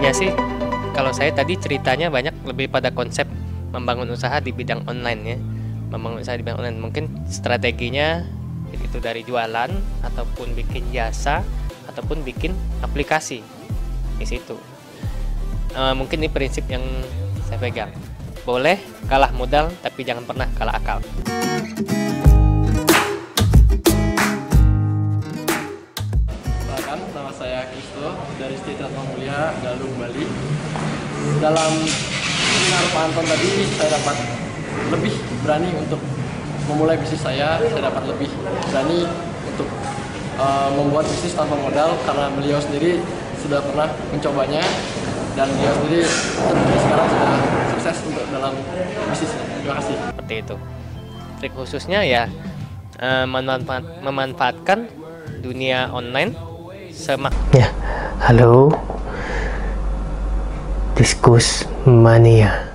Ya sih, kalau saya tadi ceritanya banyak lebih pada konsep membangun usaha di bidang online ya. Membangun usaha di bidang online mungkin strateginya itu dari jualan ataupun bikin jasa ataupun bikin aplikasi di situ. Mungkin ini prinsip yang saya pegang. Boleh kalah modal tapi jangan pernah kalah akal. Nama saya Kristo dari State Mulia, Galung, Bali. Dalam seminar Pak Anton tadi, saya dapat lebih berani untuk memulai bisnis saya dapat lebih berani untuk membuat bisnis tanpa modal karena beliau sendiri sudah pernah mencobanya dan beliau sendiri terbukti sekarang sudah sukses untuk dalam bisnisnya. Terima kasih. Seperti itu. Trik khususnya ya memanfaatkan dunia online ya. Halo, Diskus Mania.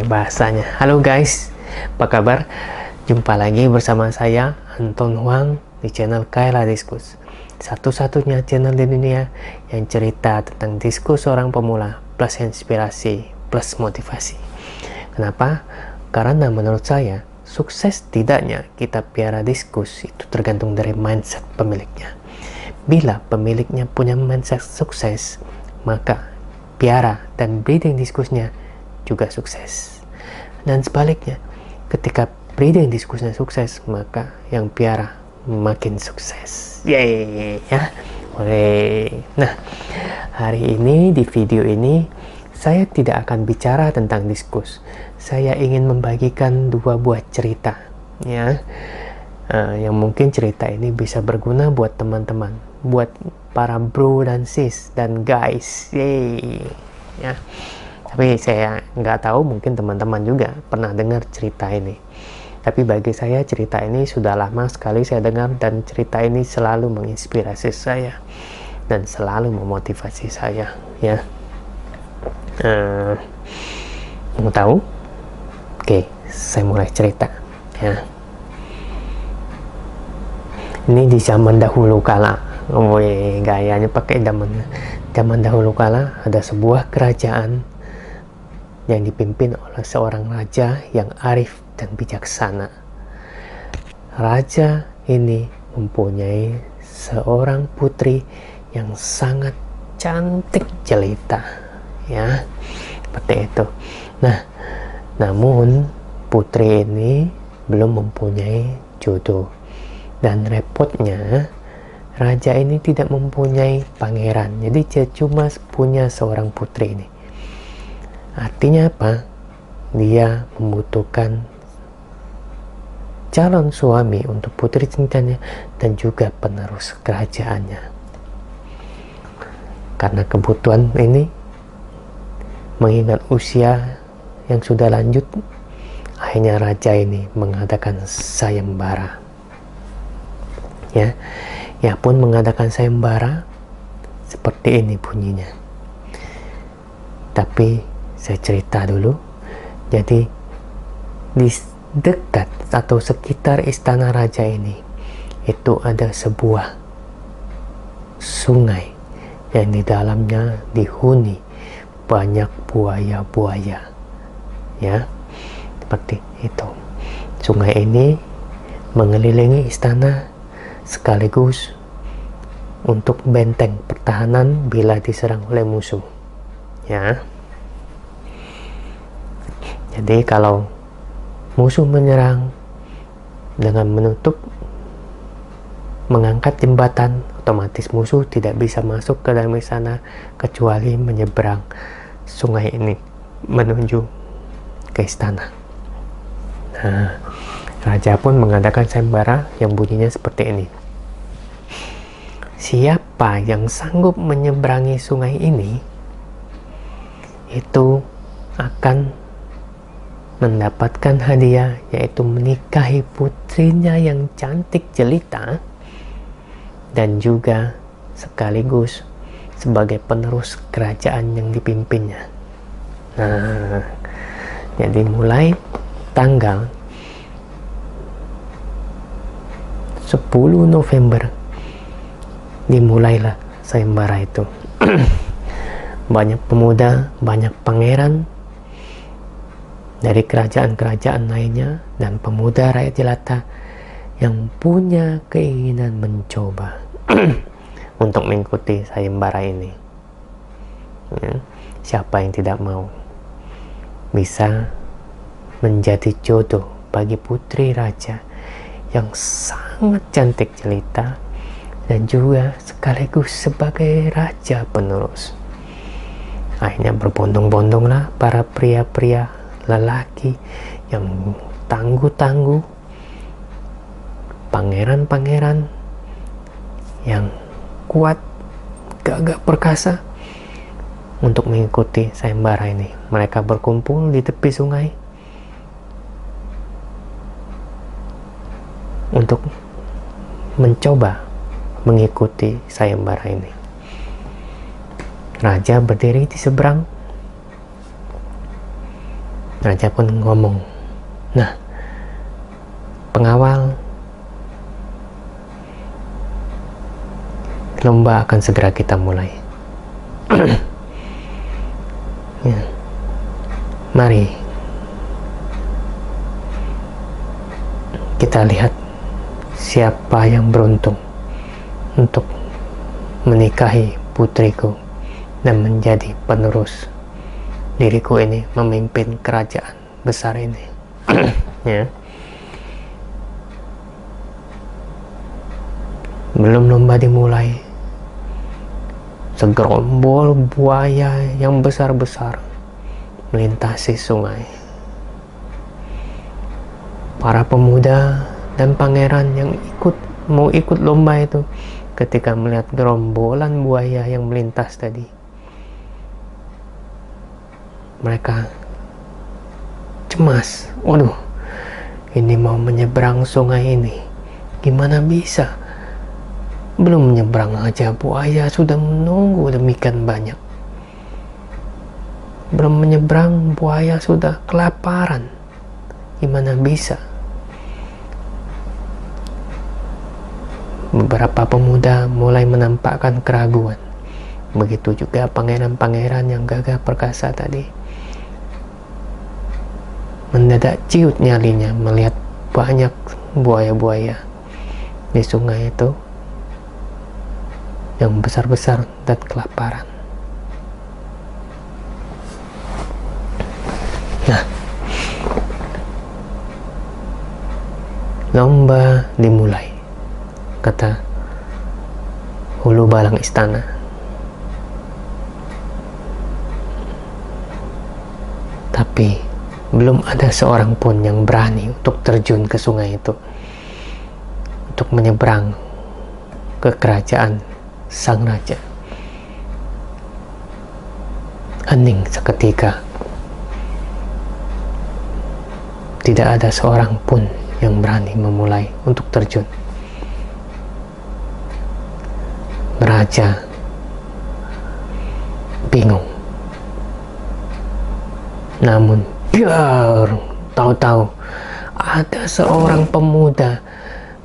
Bahasanya. Halo guys, apa kabar? Jumpa lagi bersama saya Anton Huang di channel Kaila Diskus, satu-satunya channel di dunia yang cerita tentang diskus orang pemula plus inspirasi plus motivasi. Kenapa? Karena menurut saya sukses tidaknya kita piara diskus itu tergantung dari mindset pemiliknya. Bila pemiliknya punya mindset sukses, maka piara dan breeding diskusnya juga sukses. Dan sebaliknya, ketika breeding diskusnya sukses, maka yang piara makin sukses. Yeay, ya. Oke. Nah, hari ini di video ini saya tidak akan bicara tentang diskus. Saya ingin membagikan dua buah cerita, ya. Yang mungkin cerita ini bisa berguna buat teman-teman, buat para bro dan sis dan guys, yeay, ya. Tapi saya nggak tahu, mungkin teman-teman juga pernah dengar cerita ini. Tapi bagi saya cerita ini sudah lama sekali saya dengar dan cerita ini selalu menginspirasi saya dan selalu memotivasi saya, ya. Mau tahu? Oke, saya mulai cerita, ya. Ini di zaman dahulu kala, gayanya pakai zaman dahulu kala, ada sebuah kerajaan yang dipimpin oleh seorang raja yang arif dan bijaksana. Raja ini mempunyai seorang putri yang sangat cantik jelita, ya, seperti itu. Nah, namun putri ini belum mempunyai jodoh. Dan repotnya, raja ini tidak mempunyai pangeran. Jadi dia cuma punya seorang putri ini. Artinya apa? Dia membutuhkan calon suami untuk putri cintanya dan juga penerus kerajaannya. Karena kebutuhan ini, mengingat usia yang sudah lanjut, akhirnya raja ini mengadakan sayembara. Ya pun mengadakan sayembara seperti ini bunyinya. Tapi saya cerita dulu. Jadi di dekat atau sekitar istana raja ini itu ada sebuah sungai yang di dalamnya dihuni banyak buaya-buaya, ya, seperti itu. Sungai ini mengelilingi istana sekaligus untuk benteng pertahanan bila diserang oleh musuh, ya. Jadi kalau musuh menyerang dengan mengangkat jembatan, otomatis musuh tidak bisa masuk ke dalam istana kecuali menyeberang sungai ini menuju ke istana. Nah, raja pun mengadakan sayembara yang bunyinya seperti ini. Siapa yang sanggup menyeberangi sungai ini, itu akan mendapatkan hadiah, yaitu menikahi putrinya yang cantik jelita dan juga sekaligus sebagai penerus kerajaan yang dipimpinnya. Nah, jadi mulai tanggal 10 November dimulailah sayembara itu. banyak pemuda, banyak pangeran dari kerajaan-kerajaan lainnya dan pemuda rakyat jelata yang punya keinginan mencoba untuk mengikuti sayembara ini. Ya, siapa yang tidak mau bisa menjadi jodoh bagi putri raja yang sangat cantik jelita dan juga sekaligus sebagai raja penerus. Akhirnya berbondong-bondonglah para pria-pria lelaki yang tangguh-tangguh, pangeran-pangeran yang kuat, gagah perkasa untuk mengikuti sayembara ini. Mereka berkumpul di tepi sungai untuk mencoba mengikuti sayembara ini. Raja berdiri di seberang. Raja pun ngomong, "Nah, pengawal, lomba akan segera kita mulai. Ya. Mari kita lihat siapa yang beruntung untuk menikahi putriku dan menjadi penerus diriku ini, memimpin kerajaan besar ini." Ya. Belum lomba dimulai, segerombol buaya yang besar-besar melintasi sungai. Para pemuda dan pangeran yang mau ikut lomba itu, ketika melihat gerombolan buaya yang melintas tadi, mereka cemas. Waduh, ini mau menyeberang sungai ini, gimana bisa? Belum menyeberang aja buaya sudah menunggu demikian banyak. Belum menyeberang buaya sudah kelaparan, gimana bisa? Beberapa pemuda mulai menampakkan keraguan. Begitu juga pangeran-pangeran yang gagah perkasa tadi. Mendadak ciut nyalinya melihat banyak buaya-buaya di sungai itu yang besar-besar dan kelaparan. Nah, lomba dimulai, kata hulu balang istana. Tapi belum ada seorang pun yang berani untuk terjun ke sungai itu, untuk menyeberang ke kerajaan sang raja. Hening seketika. Tidak ada seorang pun yang berani memulai untuk terjun. Raja bingung. Namun biar tahu-tahu ada seorang pemuda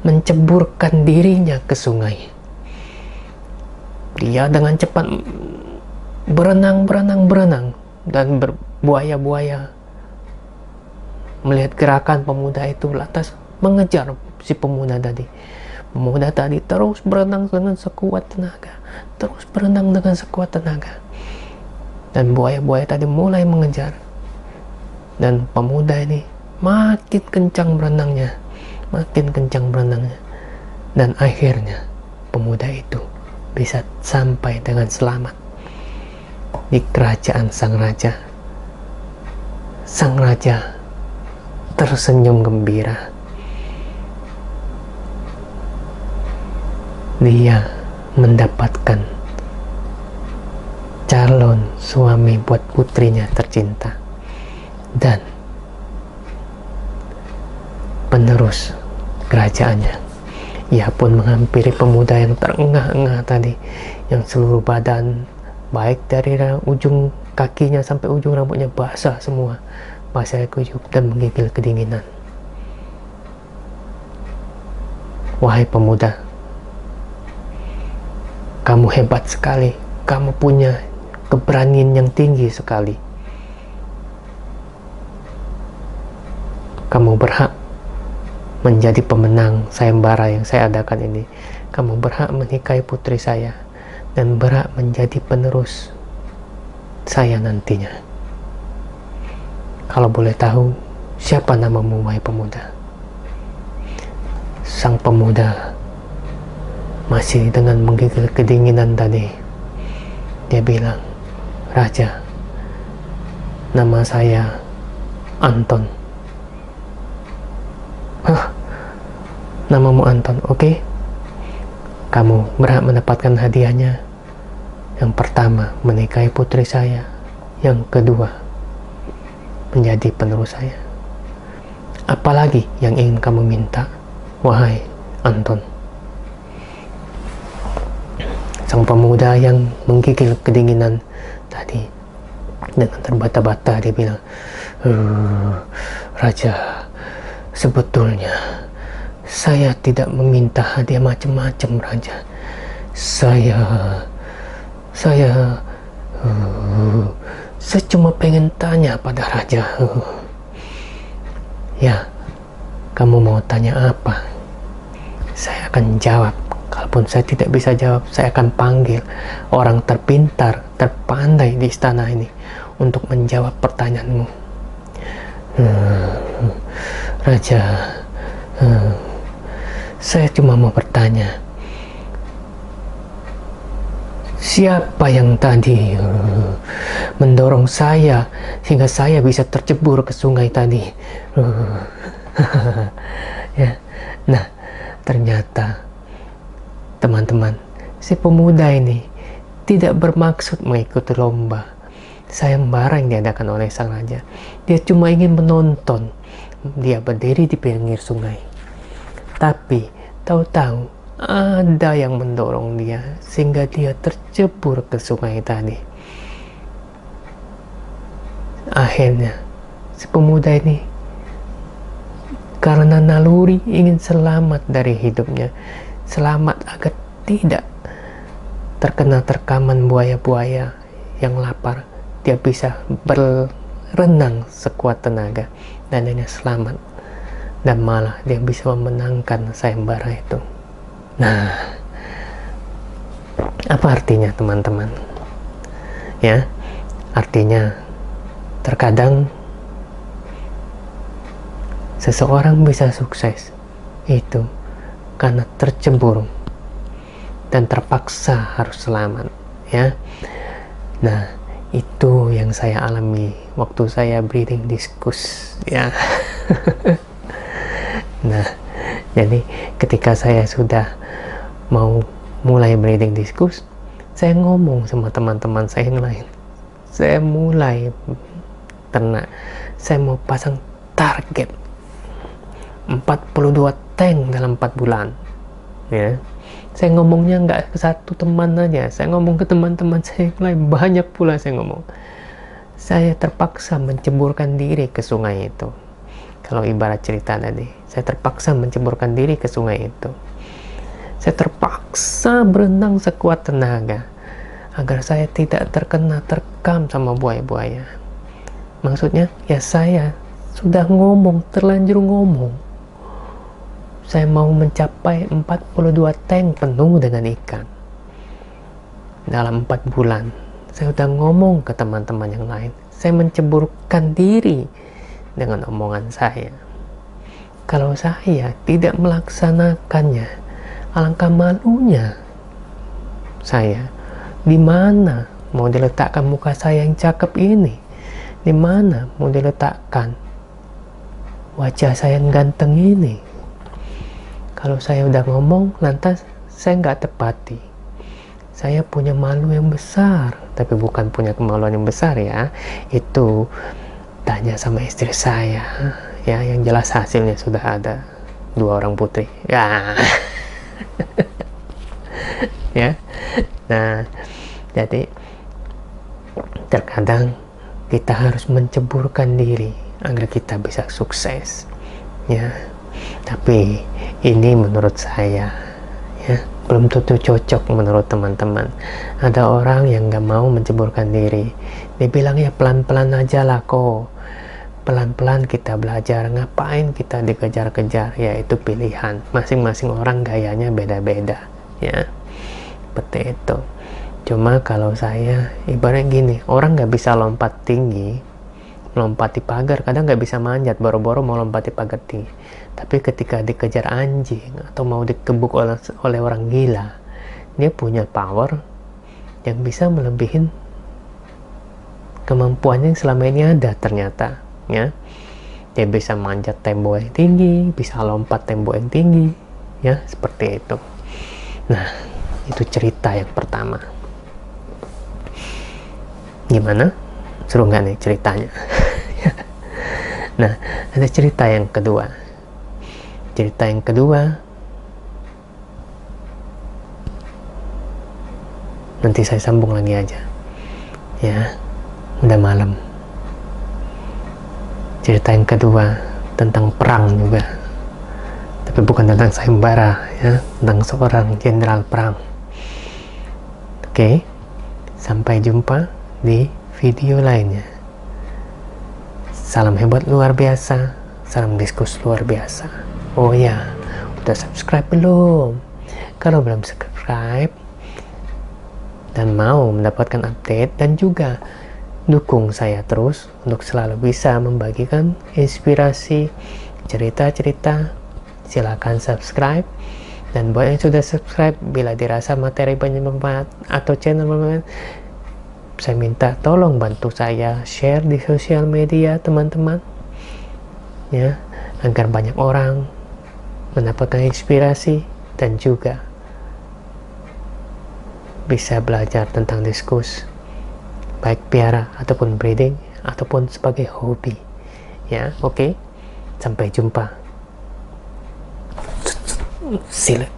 menceburkan dirinya ke sungai. Dia dengan cepat berenang dan berbuaya-buaya melihat gerakan pemuda itu, lantas mengejar si pemuda tadi. Pemuda tadi terus berenang dengan sekuat tenaga, dan buaya-buaya tadi mulai mengejar, dan pemuda ini makin kencang berenangnya, dan akhirnya pemuda itu bisa sampai dengan selamat di kerajaan sang raja. Sang raja tersenyum gembira. Dia mendapatkan calon suami buat putrinya tercinta dan penerus kerajaannya. Ia pun menghampiri pemuda yang terengah-engah tadi, yang seluruh badan, baik dari ujung kakinya sampai ujung rambutnya basah semua, basah kuyup dan menggigil kedinginan. Wahai pemuda, kamu hebat sekali, kamu punya keberanian yang tinggi sekali. Kamu berhak menjadi pemenang sayembara yang saya adakan ini. Kamu berhak menikahi putri saya dan berhak menjadi penerus saya nantinya. Kalau boleh tahu, siapa namamu, wahai pemuda? Sang pemuda masih dengan menggigil kedinginan tadi. Dia bilang, "Raja, nama saya Anton." "Hah? Namamu Anton? Oke. Kamu berhak mendapatkan hadiahnya. Yang pertama, menikahi putri saya. Yang kedua, menjadi penerus saya. Apalagi yang ingin kamu minta, wahai Anton?" Sang pemuda yang menggigil kedinginan tadi dengan terbata-bata dia bilang, "Raja, sebetulnya saya tidak meminta hadiah macam-macam, Raja. Saya cuma pengen tanya pada Raja." "Ya, kamu mau tanya apa?" "Saya akan jawab. Kalaupun saya tidak bisa jawab, saya akan panggil orang terpintar, terpandai di istana ini untuk menjawab pertanyaanmu." "Raja, saya cuma mau bertanya, siapa yang tadi mendorong saya sehingga saya bisa tercebur ke sungai tadi?" Ya. Nah, ternyata teman-teman, si pemuda ini tidak bermaksud mengikuti lomba sayembara yang diadakan oleh sang raja. Dia cuma ingin menonton dia berdiri di pinggir sungai. Tapi tahu-tahu ada yang mendorong dia sehingga dia tercebur ke sungai tadi. Akhirnya si pemuda ini karena naluri ingin selamat dari hidupnya, selamat agar tidak terkena terkaman buaya-buaya yang lapar, dia bisa berenang sekuat tenaga dan dia selamat, dan malah dia bisa memenangkan sayembara itu. Nah, apa artinya teman-teman? Ya, artinya terkadang seseorang bisa sukses itu karena tercemburu dan terpaksa harus selamat, ya. Nah, itu yang saya alami waktu saya breeding diskus, ya. Nah, jadi ketika saya sudah mau mulai breeding diskus, saya ngomong sama teman-teman saya yang lain, saya mulai ternak, saya mau pasang target 42 tank dalam 4 bulan, ya. Saya ngomongnya nggak ke satu teman aja, saya ngomong ke teman-teman saya yang lain, banyak pula saya ngomong. Saya terpaksa menceburkan diri ke sungai itu. Kalau ibarat cerita tadi, saya terpaksa menceburkan diri ke sungai itu. Saya terpaksa berenang sekuat tenaga agar saya tidak terkam sama buaya-buaya. Maksudnya, ya saya sudah ngomong, terlanjur ngomong. Saya mau mencapai 42 tank penuh dengan ikan dalam 4 bulan. Saya udah ngomong ke teman-teman yang lain. Saya menceburkan diri dengan omongan saya. Kalau saya tidak melaksanakannya, alangkah malunya saya. Di mana mau diletakkan muka saya yang cakep ini? Di mana mau diletakkan wajah saya yang ganteng ini? Kalau saya udah ngomong, lantas saya nggak tepati. Saya punya malu yang besar, tapi bukan punya kemaluan yang besar, ya. Itu tanya sama istri saya, ya. Yang jelas hasilnya sudah ada 2 orang putri, ya. Ya. Nah, jadi terkadang kita harus menceburkan diri agar kita bisa sukses, ya. Tapi ini menurut saya, ya, belum tentu cocok menurut teman-teman. Ada orang yang gak mau menceburkan diri, dia bilang ya pelan-pelan aja lah kok, pelan-pelan kita belajar, ngapain kita dikejar-kejar. Ya itu pilihan, masing-masing orang gayanya beda-beda ya, seperti itu. Cuma kalau saya ibaratnya gini, orang gak bisa lompat tinggi, melompati pagar, kadang nggak bisa manjat, boro-boro mau lompati pagar tinggi. Tapi ketika dikejar anjing atau mau dikebuk oleh orang gila, dia punya power yang bisa melebihin kemampuannya yang selama ini ada ternyata ya. Dia bisa manjat tembok yang tinggi, bisa lompat tembok yang tinggi ya, seperti itu. Nah, itu cerita yang pertama. Gimana? Seru nggak nih ceritanya? Nah, ada cerita yang kedua. Cerita yang kedua nanti saya sambung lagi aja ya, udah malam. Cerita yang kedua tentang perang juga, tapi bukan tentang sayembara ya, tentang seorang jenderal perang. Oke, sampai jumpa di video lainnya. Salam hebat luar biasa, salam diskus luar biasa. Oh ya, udah subscribe belum? Kalau belum subscribe dan mau mendapatkan update dan juga dukung saya terus untuk selalu bisa membagikan inspirasi, cerita-cerita, silakan subscribe. Dan buat yang sudah subscribe, bila dirasa materi banyak bermanfaat atau channel bermanfaat, saya minta tolong bantu saya share di sosial media teman-teman ya, agar banyak orang mendapatkan inspirasi dan juga bisa belajar tentang diskus, baik piara ataupun breeding ataupun sebagai hobi ya. Oke, sampai jumpa. Silat.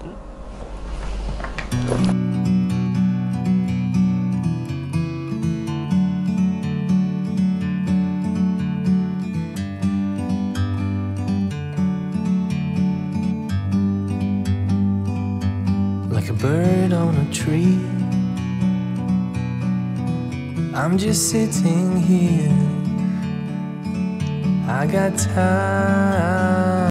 Like a bird on a tree, I'm just sitting here. I got time.